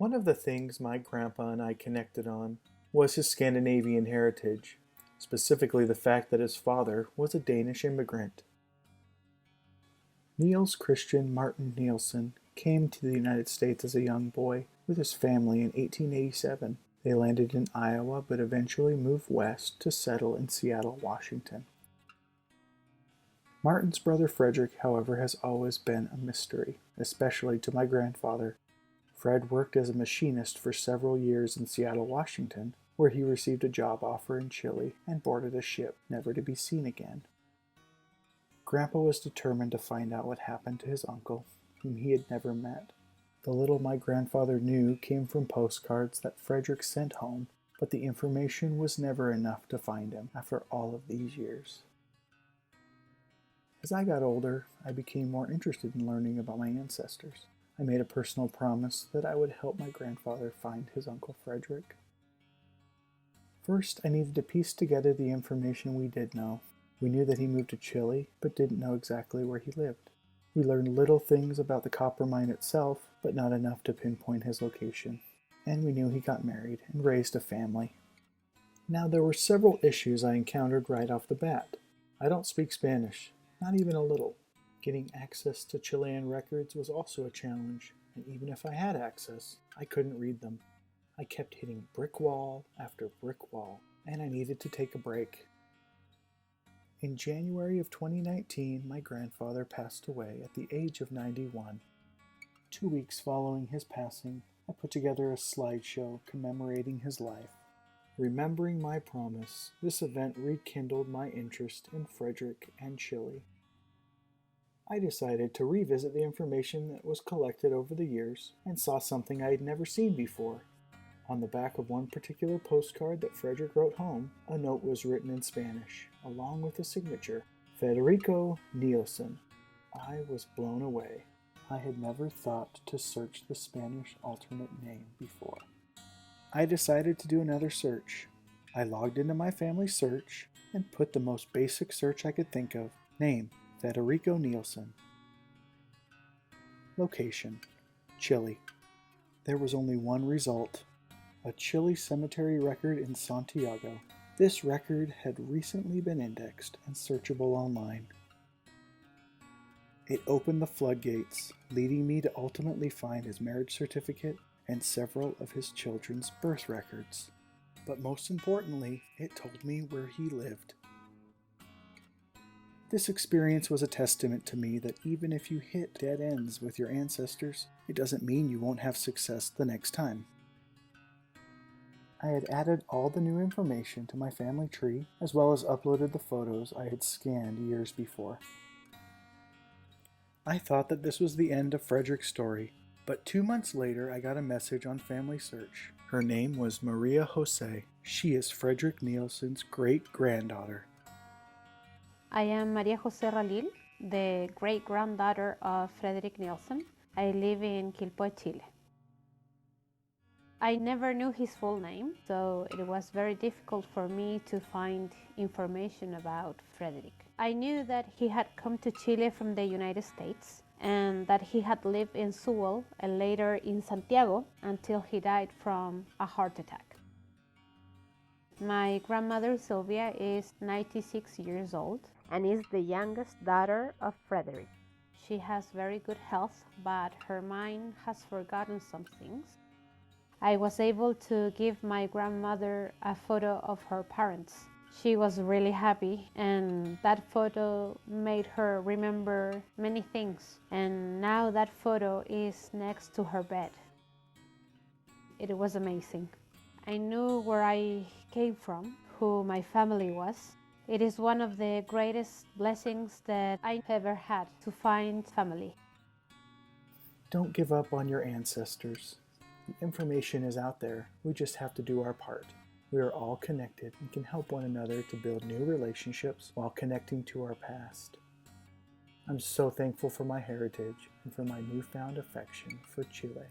One of the things my grandpa and I connected on was his Scandinavian heritage, specifically the fact that his father was a Danish immigrant. Niels Christian Martin Nielsen came to the United States as a young boy with his family in 1887. They landed in Iowa but eventually moved west to settle in Seattle, Washington. Martin's brother Frederick, however, has always been a mystery, especially to my grandfather. Fred worked as a machinist for several years in Seattle, Washington, where he received a job offer in Chile and boarded a ship never to be seen again. Grandpa was determined to find out what happened to his uncle, whom he had never met. The little my grandfather knew came from postcards that Frederick sent home, but the information was never enough to find him after all of these years. As I got older, I became more interested in learning about my ancestors. I made a personal promise that I would help my grandfather find his Uncle Frederick. First, I needed to piece together the information we did know. We knew that he moved to Chile, but didn't know exactly where he lived. We learned little things about the copper mine itself, but not enough to pinpoint his location. And we knew he got married and raised a family. Now, there were several issues I encountered right off the bat. I don't speak Spanish, not even a little. Getting access to Chilean records was also a challenge, and even if I had access, I couldn't read them. I kept hitting brick wall after brick wall, and I needed to take a break. In January of 2019, my grandfather passed away at the age of 91. 2 weeks following his passing, I put together a slideshow commemorating his life. Remembering my promise, this event rekindled my interest in Frederick and Chile. I decided to revisit the information that was collected over the years and saw something I had never seen before. On the back of one particular postcard that Frederick wrote home, a note was written in Spanish, along with a signature, Federico Nielsen. I was blown away. I had never thought to search the Spanish alternate name before. I decided to do another search. I logged into my family search and put the most basic search I could think of, name, Federico Nielsen. Location, Chile. There was only one result, a Chile cemetery record in Santiago. This record had recently been indexed and searchable online. It opened the floodgates, leading me to ultimately find his marriage certificate and several of his children's birth records. But most importantly, it told me where he lived. This experience was a testament to me that even if you hit dead ends with your ancestors, it doesn't mean you won't have success the next time. I had added all the new information to my family tree, as well as uploaded the photos I had scanned years before. I thought that this was the end of Frederick's story, but 2 months later I got a message on Family Search. Her name was Maria Jose. She is Frederick Nielsen's great-granddaughter. I am Maria Jose Ralil, the great-granddaughter of Frederick Nielsen. I live in Quilpué, Chile. I never knew his full name, so it was very difficult for me to find information about Frederick. I knew that he had come to Chile from the United States and that he had lived in Sewell and later in Santiago until he died from a heart attack. My grandmother Silvia is 96 years old and is the youngest daughter of Frederick. She has very good health, but her mind has forgotten some things. I was able to give my grandmother a photo of her parents. She was really happy, and that photo made her remember many things. And now that photo is next to her bed. It was amazing. I knew where I came from, who my family was. It is one of the greatest blessings that I ever had, to find family. Don't give up on your ancestors. The information is out there. We just have to do our part. We are all connected and can help one another to build new relationships while connecting to our past. I'm so thankful for my heritage and for my newfound affection for Chile.